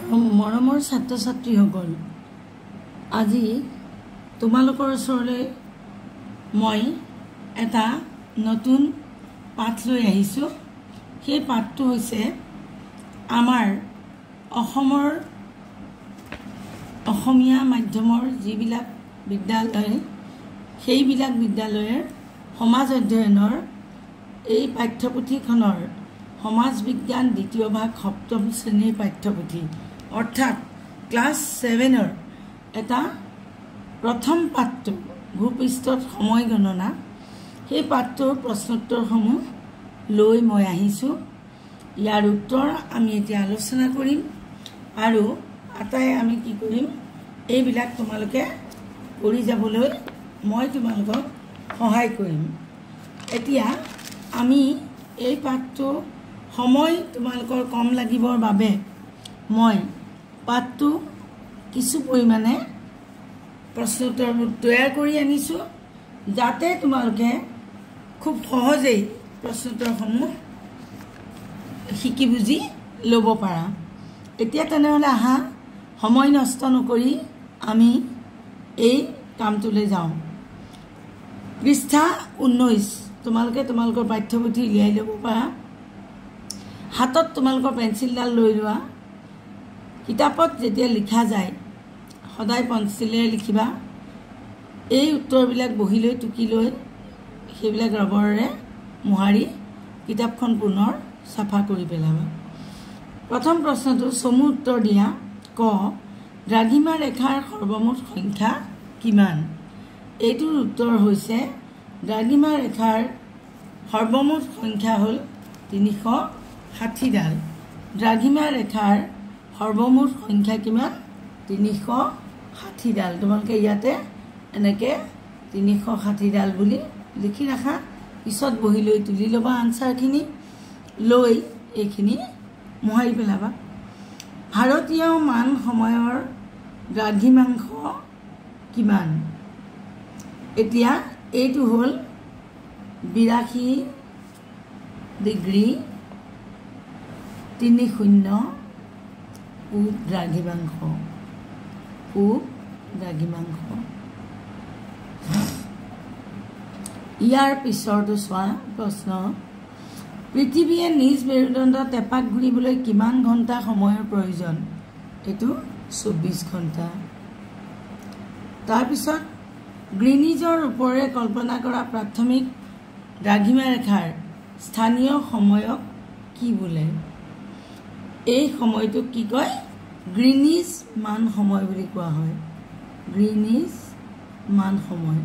মৰমৰ ছাত্ৰ ছাত্ৰীসকল, আজি তোমালোকৰ ওচৰলৈ মই এটা নতুন পাঠ লৈ আহিছোঁ। সেই পাঠটো হৈছে আমাৰ অসমীয়া মাধ্যমৰ যিবিলাক বিদ্যালয়, সেইবিলাক বিদ্যালয়ৰ সমাজ অধ্যয়নৰ এই পাঠ্যপুথিখনৰ সমাজ বিজ্ঞান দ্বিতীয় ভাগ সপ্তম শ্ৰেণীৰ পাঠ্যপুথি, অৰ্থাৎ ক্লাছ 7-ৰ এটা প্ৰথম পাঠটো ভূপৃষ্ঠত সময় গণনা, সেই পাঠটোৰ প্ৰশ্নোত্তৰসমূহ লৈ মই আহিছোঁ। ইয়াৰ উত্তৰ আমি এতিয়া আলোচনা কৰিম আৰু আটাই আমি কি কৰিম, এইবিলাক তোমালোকে কৰি যাবলৈ মই তোমালোকক সহায় কৰিম। এতিয়া আমি এই পাঠটো সময় তোমালোকৰ কম লাগিবৰ বাবে মই পাঠটো কিছু পৰিমাণে প্ৰশ্নোত্তৰবোৰ তৈয়াৰ কৰি আনিছোঁ, যাতে তোমালোকে খুব সহজেই প্ৰশ্নোত্তৰসমূহ শিকি বুজি ল'ব পাৰা। এতিয়া তেনেহ'লে আহা, সময় নষ্ট নকৰি আমি এই কামটোলৈ যাওঁ। পৃষ্ঠা 19 তোমালোকে তোমালোকৰ পাঠ্যপুথি উলিয়াই ল'ব পাৰা। হাতত তোমালোকৰ পেঞ্চিলডাল লৈ লোৱা। কিতাপত যেতিয়া লিখা যায় সদায় পেঞ্চিলেৰে লিখিবা। এই উত্তৰবিলাক বহি লৈ টুকি লৈ সেইবিলাক ৰবৰেৰে মোহাৰি কিতাপখন পুনৰ চাফা কৰি পেলাবা। প্ৰথম প্ৰশ্নটো চমু উত্তৰ দিয়া। ক, দ্ৰাঘিমা ৰেখাৰ সৰ্বমুঠ সংখ্যা কিমান? এইটোৰ উত্তৰ হৈছে দ্ৰাঘিমা ৰেখাৰ সৰ্বমুঠ সংখ্যা হ'ল 360ডাল। দ্ৰাঘিমা ৰেখাৰ সৰ্বমুঠ সংখ্যা কিমান? 360ডাল। তোমালোকে ইয়াতে এনেকৈ 360ডাল বুলি লিখি ৰাখা। পিছত বহি লৈ তুলি ল'বা আনচাৰখিনি, লৈ এইখিনি মোহাৰি পেলাবা। ভাৰতীয় মান সময়ৰ দ্ৰাঘিমাংশ কিমান? এতিয়া এইটো হ'ল 82 ডিগ্ৰী 30 পূব দ্ৰাঘিমাংশ। পূব দ্ৰাঘিমাংশ। ইয়াৰ পিছৰটো চোৱা প্ৰশ্ন, পৃথিৱীয়ে নিজ মেৰুদণ্ডত এপাক ঘূৰিবলৈ কিমান ঘণ্টা সময়ৰ প্ৰয়োজন? এইটো 24 ঘণ্টা। তাৰপিছত গ্ৰীনিজৰ ওপৰেৰে কল্পনা কৰা প্ৰাথমিক দ্ৰাঘিমা ৰেখাৰ স্থানীয় সময়ক কি বোলে? এই সময়টোক কি কয়? গ্ৰীনিজ মান সময় বুলি কোৱা হয়। গ্ৰীনিজ মান সময়।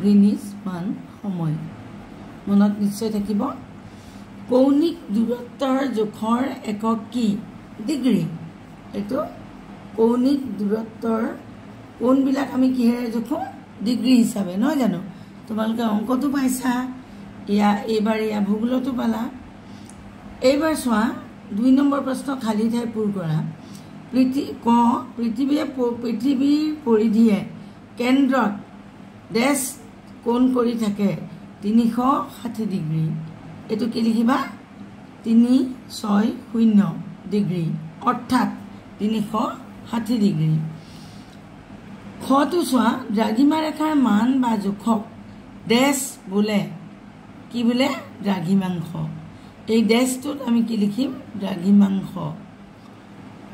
গ্ৰীনিজ মান সময় মনত নিশ্চয় থাকিব। কৌণিক দূৰত্বৰ জোখৰ একক কি? ডিগ্ৰী। এইটো কৌণিক দূৰত্বৰ কোণবিলাক আমি কিহেৰে জোখোঁ? ডিগ্ৰী হিচাপে, নহয় জানো? তোমালোকে অংকটো পাইছা, এইবাৰ ভূগোলতো পালা। এইবাৰ চোৱা 2 নম্বৰ প্ৰশ্ন, খালী ঠাই পূৰ কৰা। পৃথিৱীৰ পৰিধিয়ে কেন্দ্ৰত ডেছ কোণ কৰি থাকে 360 ডিগ্ৰী। এইটো কি লিখিবা? 360 ডিগ্ৰী, অৰ্থাৎ 360 ডিগ্ৰী। খটো চোৱা, দ্ৰাঘিমা ৰেখাৰ মান বা জোখক ডেছ বোলে। কি বোলে? দ্ৰাঘিমাংশ। এই ডেছটোত আমি কি লিখিম? দ্ৰাঘিমাংশ।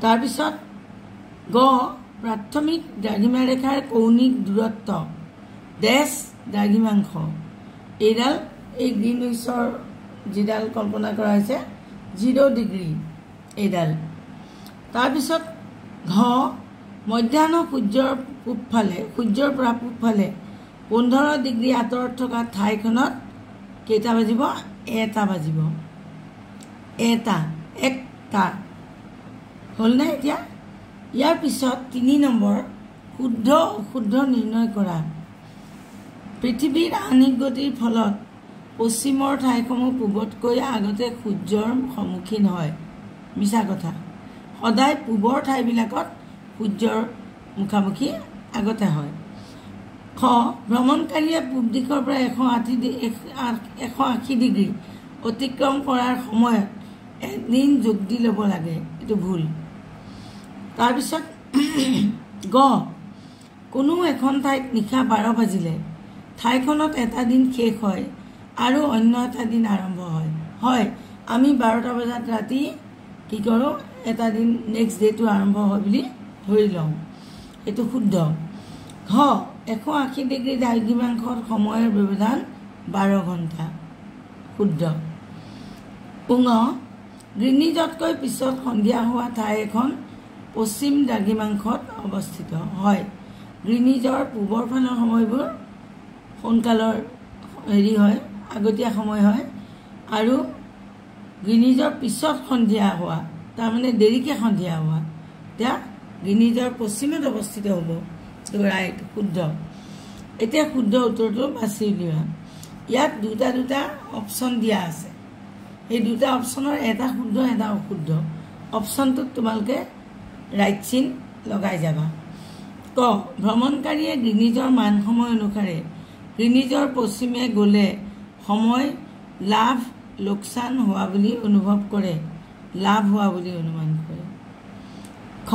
তাৰপিছত গ, প্ৰাথমিক দ্ৰাঘিমা ৰেখাৰ কৌণিক দূৰত্ব ডেছ দ্ৰাঘিমাংশ। এইডাল এই গ্ৰীনিছৰ যিডাল কল্পনা কৰা হৈছে 0 ডিগ্ৰী এইডাল। তাৰপিছত ঘ, মধ্যাহ্ন সূৰ্যৰ পৰা পূবফালে 15 ডিগ্ৰী আঁতৰত থকা ঠাইখনত কেইটা বাজিব? 1টা বাজিব। এটা হ'লনে? এতিয়া ইয়াৰ পিছত 3 নম্বৰ, শুদ্ধ অশুদ্ধ নিৰ্ণয় কৰা। পৃথিৱীৰ আহ্নিক গতিৰ ফলত পশ্চিমৰ ঠাইসমূহ পূবতকৈ আগতে সূৰ্যৰ সন্মুখীন হয়। মিছা কথা। সদায় পূবৰ ঠাইবিলাকত সূৰ্যৰ মুখামুখি আগতে হয়। খ, ভ্ৰমণকাৰীয়ে পূব দিশৰ পৰা 180 ডিগ্ৰী অতিক্ৰম কৰাৰ সময়ত এদিন যোগ দি ল'ব লাগে, এইটো ভুল। তাৰপিছত গ কোনো এখন ঠাইত নিশা 12 বাজিলে ঠাইখনত এটা দিন শেষ হয় আৰু অন্য এটা দিন আৰম্ভ হয়। হয়, আমি 12টা বজাত ৰাতি কি কৰোঁ, এটা দিন নেক্সট ডেটো আৰম্ভ হয় বুলি ধৰি লওঁ, এইটো শুদ্ধ। ঘ 180 ডিগ্ৰী দ্ৰাঘিমাংশত সময়ৰ ব্যৱধান 12 ঘণ্টা, শুদ্ধ। উঙ গ্ৰীনিজতকৈ পিছত সন্ধিয়া হোৱা ঠাই এখন পশ্চিম দ্ৰাঘিমাংশত অৱস্থিত। হয়, গ্ৰীনিজৰ পূবৰ ফালৰ সময়বোৰ সোনকালৰ হয়, আগতীয়া সময় হয়, আৰু গ্ৰীনিজৰ পিছত সন্ধিয়া হোৱা তাৰমানে দেৰিকৈ সন্ধিয়া হোৱা, এতিয়া গ্ৰীনিজৰ পশ্চিমত অৱস্থিত হ'ব, ৰাইট, শুদ্ধ। এতিয়া শুদ্ধ উত্তৰটো বাছি উলিওৱা। ইয়াত দুটা অপশ্যন দিয়া আছে, এই দুটা অপশ্যনৰ এটা শুদ্ধ এটা অশুদ্ধ। অপশ্যনটোত তোমালোকে ৰাইট চিন লগাই যাবা। ক ভ্ৰমণকাৰীয়ে গ্ৰীনিজৰ মান সময় অনুসাৰে গ্ৰীনিজৰ পশ্চিমে গ'লে সময় লাভ লোকচান হোৱা বুলি অনুভৱ কৰে, লাভ হোৱা বুলি অনুমান কৰে। খ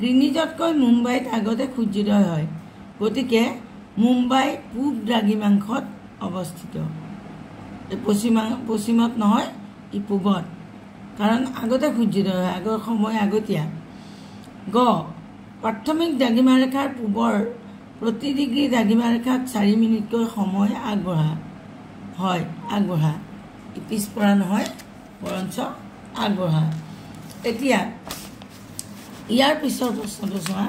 গ্ৰীনিজতকৈ মুম্বাইত আগতে সূৰ্যোদয় হয়, গতিকে মুম্বাই পূব দ্ৰাঘিমাংশত অৱস্থিত। পশ্চিমত নহয়, ই পূবত, কাৰণ আগতে সূৰ্যোদয় হয়, আগৰ সময় আগতীয়া। গ প্ৰাথমিক দ্ৰাঘিমাৰেখাৰ পূবৰ প্ৰতি ডিগ্ৰী দ্ৰাঘিমাৰেখাত 4 মিনিটকৈ সময় আগবঢ়া। হয়, আগবঢ়া, পিছপৰা নহয়, বৰঞ্চ আগবঢ়া। এতিয়া ইয়াৰ পিছৰ প্ৰশ্নটো চোৱা।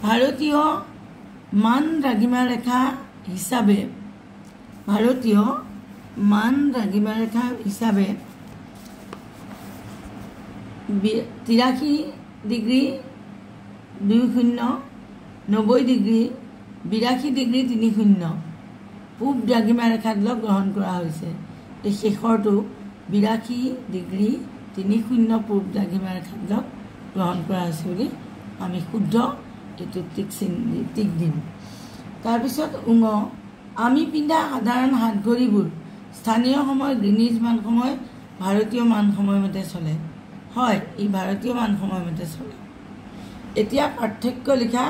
ভাৰতীয় মান দ্ৰাঘিমাৰেখা হিচাপে 83 ডিগ্ৰী 20, 90 ডিগ্ৰী 82 ডিগ্ৰী 30 পূব দ্ৰাঘিমাৰেখাত গ্ৰহণ কৰা হৈছে। এই শেষৰটো 82 ডিগ্ৰী 30 পূব দ্ৰাঘিমাৰেখাত গ্ৰহণ কৰা হৈছে বুলি আমি শুদ্ধ, এইটো টিক দিম। তাৰপিছত উঙ আমি পিন্ধা সাধাৰণ হাতঘড়ীবোৰ স্থানীয় সময় গ্ৰীনিজ মান সময় ভাৰতীয় মান সময়মতে চলে। হয়, ই ভাৰতীয় মান সময়মতে চলে। এতিয়া পাৰ্থক্য লিখা।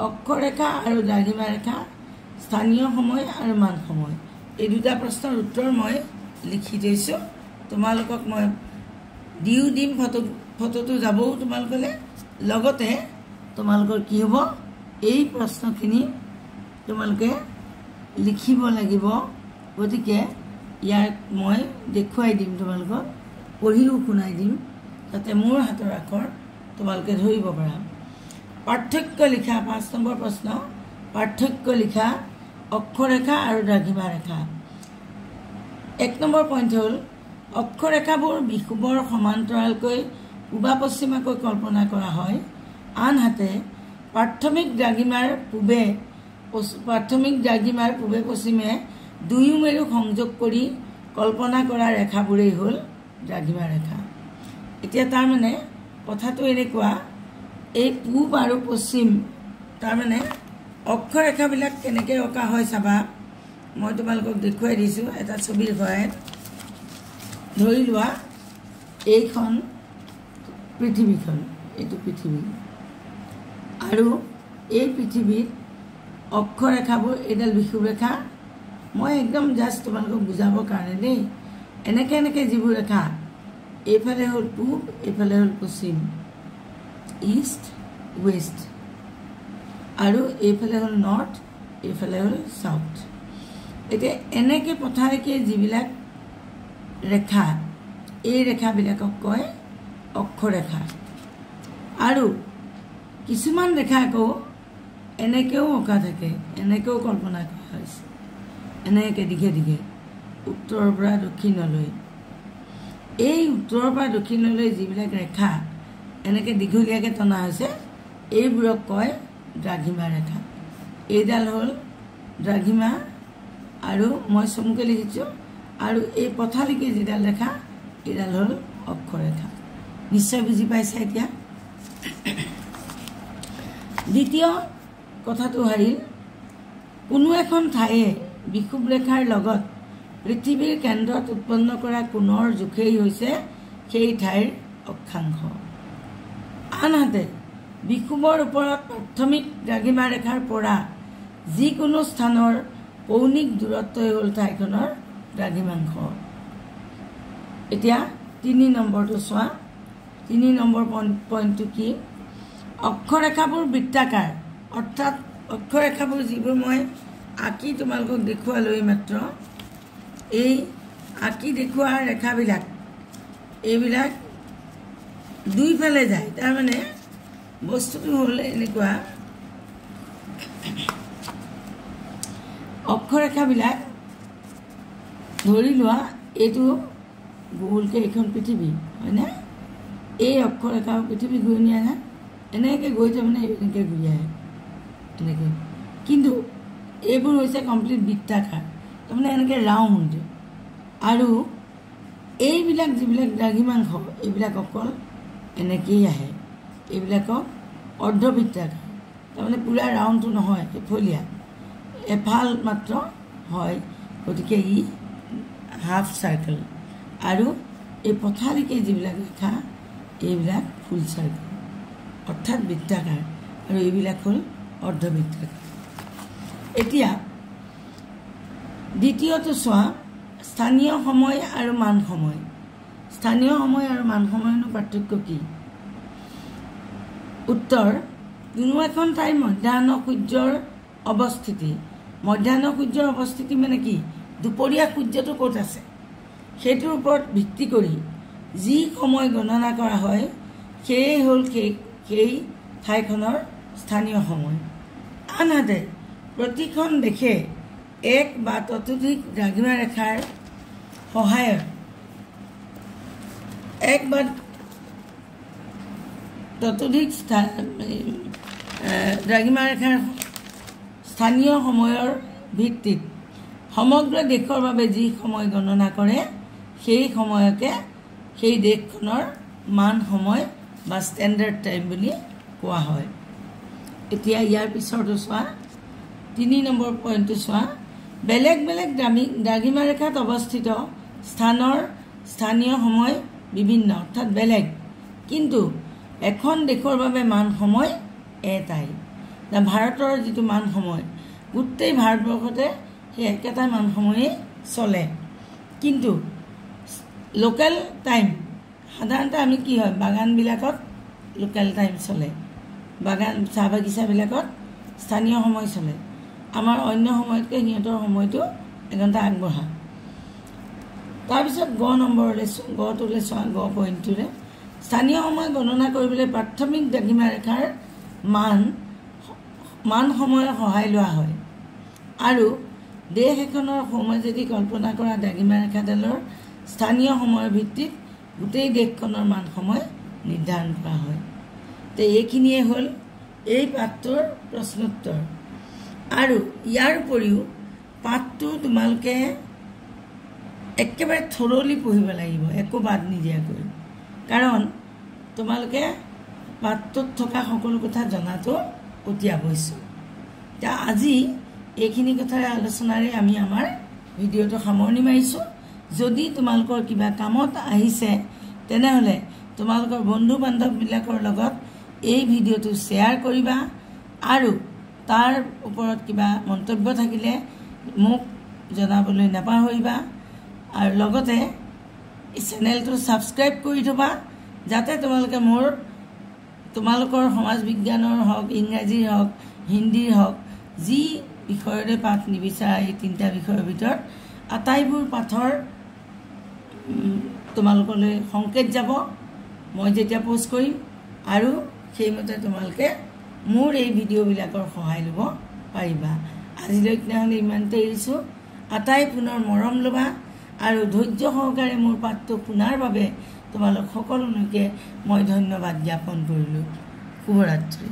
অক্ষৰেখা আৰু দ্ৰাঘিমাৰেখা, স্থানীয় সময় আৰু মান সময়, এই দুটা প্ৰশ্নৰ উত্তৰ মই লিখি থৈছোঁ, তোমালোকক মই দিও দিম, ফটোটো যাবও তোমালোকলৈ। লগতে তোমালোকৰ কি হ'ব, এই প্ৰশ্নখিনি তোমালোকে লিখিব লাগিব, গতিকে ইয়াক মই দেখুৱাই দিম, তোমালোকক পঢ়িও শুনাই দিম, যাতে মোৰ হাতৰ আখৰ তোমালোকে ধৰিব পাৰা। পাৰ্থক্য লিখা, 5 নম্বৰ প্ৰশ্ন। পাৰ্থক্য লিখা অক্ষৰেখা আৰু দ্ৰাঘিমাৰেখা। 1 নম্বৰ পইণ্ট হ'ল অক্ষৰেখাবোৰ বিষুৱৰ সমান্তৰালকৈ পূবা পশ্চিমাকৈ কল্পনা কৰা হয়, আনহাতে প্ৰাথমিক দ্ৰাঘিমাৰ পূবে পশ্চিমে দুয়ো মেৰু সংযোগ কৰি কল্পনা কৰা ৰেখাবোৰেই হ'ল দ্ৰাঘিমাৰেখা। এতিয়া তাৰমানে কথাটো এনেকুৱা, এই পূব আৰু পশ্চিম, তাৰমানে অক্ষৰেখাবিলাক কেনেকৈ অঁকা হয় চাবা। মই তোমালোকক দেখুৱাই দিছোঁ এটা ছবিৰ সহায়ত। ধৰি লোৱা এইখন পৃথিৱীখন, এইটো পৃথিৱী, আৰু এই পৃথিৱীত অক্ষৰেখাবোৰ এইডাল বিষুৱৰেখা, মই একদম জাষ্ট তোমালোকক বুজাবৰ কাৰণে দেই। এনেকৈ যিবোৰ ৰেখা, এইফালে হ'ল পূব, এইফালে হ'ল পশ্চিম, ইষ্ট ৱেষ্ট, আৰু এইফালে হ'ল নৰ্থ, এইফালে হ'ল চাউথ। এতিয়া এনেকৈ পথাৰেকে যিবিলাক ৰেখা, এই ৰেখাবিলাকক কয় অক্ষৰেখা। আৰু কিছুমান ৰেখা আকৌ এনেকৈও অঁকা থাকে, এনেকৈও কল্পনা কৰা হৈছে, এনেকৈ দীঘে দীঘে উত্তৰৰ পৰা দক্ষিণলৈ। এই উত্তৰৰ পৰা দক্ষিণলৈ যিবিলাক ৰেখা এনেকৈ দীঘলীয়াকৈ টনা হৈছে, এইবোৰক কয় দ্ৰাঘিমা ৰেখা। এইডাল হ'ল দ্ৰাঘিমা, আৰু মই চমুকৈ লিখিছোঁ, আৰু এই পথালিকে যিডাল ৰেখা, এইডাল হ'ল অক্ষৰেখা। নিশ্চয় বুজি পাইছা এতিয়া। দ্বিতীয় কথাটো হ'ল কোনো এখন ঠায়ে বিষুৱ ৰেখাৰ লগত পৃথিৱীৰ কেন্দ্ৰত উৎপন্ন কৰা কোণৰ জোখেই হৈছে সেই ঠাইৰ অক্ষাংশ। আনহাতে বিষুৱৰ ওপৰত প্ৰাথমিক দ্ৰাঘিমা ৰেখাৰ পৰা যিকোনো স্থানৰ কৌণিক দূৰত্বই হ'ল ঠাইখনৰ দ্ৰাঘিমাংশ। এতিয়া 3 নম্বৰটো চোৱা। 3 নম্বৰ পইণ্টটো কি? অক্ষৰেখাবোৰ বৃত্তাকাৰ, অৰ্থাৎ অক্ষৰেখাবোৰ যিবোৰ মই আঁকি তোমালোকক দেখুৱালোঁ এইমাত্ৰ, এই আঁকি দেখুওৱা ৰেখাবিলাক এইবিলাক দুইফালে যায়। তাৰমানে বস্তুটো হ'ল এনেকুৱা, অক্ষৰেখাবিলাক ধৰি লোৱা এইটো গোলকৈ এইখন পৃথিৱী হয়নে? এই অক্ষৰেখা পৃথিৱী ঘূৰি নিয়ে না, এনেকৈ গৈ তাৰমানে এনেকৈ ঘূৰি আহে এনেকৈ। কিন্তু এইবোৰ হৈছে কমপ্লিট বৃত্তাকাৰ, তাৰমানে এনেকৈ ৰাউণ্ড। আৰু এইবিলাক যিবিলাক দ্ৰাঘিমাংশ এইবিলাক অকল এনেকৈয়ে আহে, এইবিলাকক অৰ্ধবৃত্তাকাৰ, তাৰমানে পূৰা ৰাউণ্ডটো নহয়, এফলীয়া, এফাল মাত্ৰ হয়। গতিকে ই হাফ চাৰ্কেল। আৰু এই পথালিকে যিবিলাক ৰেখা এইবিলাক ফুল চাৰ্কেল, অৰ্থাৎ বৃত্তাকাৰ, আৰু এইবিলাক হ'ল অৰ্ধবৃত্তাকাৰ। এতিয়া দ্বিতীয়টো চোৱা, স্থানীয় সময় আৰু মান সময়। স্থানীয় সময় আৰু মান সময়ৰ পাৰ্থক্য কি? উত্তৰ, কোনো এখন ঠাইৰ মধ্যাহ্ন সূৰ্যৰ অৱস্থিতি, মধ্যাহ্ন সূৰ্যৰ অৱস্থিতি মানে কি? দুপৰীয়া সূৰ্যটো ক'ত আছে সেইটোৰ ওপৰত ভিত্তি কৰি যি সময় গণনা কৰা হয় সেয়ে হ'ল সেই ঠাইখনৰ স্থানীয় সময়। আনহাতে প্ৰতিখন দেশে এক বা ততোধিক দ্ৰাঘিমা ৰেখাৰ সহায়ত এক বা ততোধিক দ্ৰাঘিমা ৰেখাৰ স্থানীয় সময়ৰ ভিত্তিত সমগ্ৰ দেশৰ বাবে যি সময় গণনা কৰে সেই সময়কে সেই দেশখনৰ মান সময় বা ষ্টেণ্ডাৰ্ড টাইম বুলি কোৱা হয়। এতিয়া ইয়াৰ পিছৰটো চোৱা, 3 নম্বৰ পইণ্টটো চোৱা। বেলেগ বেলেগ দ্ৰাঘিমা ৰেখাত অৱস্থিত স্থানৰ স্থানীয় সময় বিভিন্ন, অৰ্থাৎ বেলেগ, কিন্তু এখন দেশৰ বাবে মান সময় এটাই। ভাৰতৰ যিটো মান সময় গোটেই ভাৰতবৰ্ষতে সেই একেটা মান সময়েই চলে, কিন্তু লোকেল টাইম সাধাৰণতে আমি কি হয় বাগানবিলাকত লোকেল টাইম চলে, বাগান চাহ বাগিচাবিলাকত স্থানীয় সময় চলে। আমাৰ অন্য সময়তকৈ সিহঁতৰ সময়টো এঘণ্টা আগবঢ়া। তাৰপিছত গটোলৈ চোৱা, গ পইণ্টটোৰে স্থানীয় সময় গণনা কৰিবলৈ প্ৰাথমিক দ্ৰাঘিমা ৰেখাৰ মান সময়ৰ সহায় লোৱা হয়। আৰু দেশ এখনৰ সময় যদি কল্পনা কৰা দ্ৰাঘিমা ৰেখাডালৰ স্থানীয় সময়ৰ ভিত্তিত গোটেই দেশখনৰ মান সময় নিৰ্ধাৰণ কৰা হয়। তো এইখিনিয়ে হ'ল এই পাঠটোৰ প্ৰশ্নোত্তৰ। আৰু ইয়াৰ উপৰিও পাঠটো তোমালোকে একেবাৰে থৰলি পঢ়িব লাগিব, একো বাদ নিদিয়াকৈ, কাৰণ তোমালোকে পাঠটোত থকা সকলো কথা জনাটো অতি আৱশ্যক। এতিয়া আজি এইখিনি কথাৰে আলোচনাৰে আমি আমাৰ ভিডিঅ'টো সামৰণি মাৰিছোঁ। যদি তোমালোকৰ কিবা কামত আহিছে তেনেহ'লে তোমালোকৰ বন্ধু বান্ধৱবিলাকৰ লগত এই ভিডিঅ'টো শ্বেয়াৰ কৰিবা, আৰু তাৰ ওপৰত কিবা মন্তব্য থাকিলে মোক জনাবলৈ নাপাহৰিবা। আৰু লগতে এই চেনেলটো ছাবস্ক্ৰাইব কৰি থবা, যাতে তোমালোকৰ সমাজ বিজ্ঞানৰ হওক, ইংৰাজীৰ হওক, হিন্দীৰ হওক, যি বিষয়ৰে পাঠ নিবিচাৰা এই 3টা বিষয়ৰ ভিতৰত আটাইবোৰ পাঠৰ তোমালোকলৈ সংকেত যাব মই যেতিয়া পোষ্ট কৰিম, আৰু সেইমতে তোমালোকে মোৰ এই ভিডিঅ'বিলাকৰ সহায় ল'ব পাৰিবা। আজিলৈ তেনেহ'লে ইমানতে এৰিছোঁ। আটাই পুনৰ মৰম ল'বা, আৰু ধৈৰ্য সহকাৰে মোৰ পাঠটো শুনাৰ বাবে তোমালোক সকলোলৈকে মই ধন্যবাদ জ্ঞাপন কৰিলোঁ। শুভৰাত্ৰি।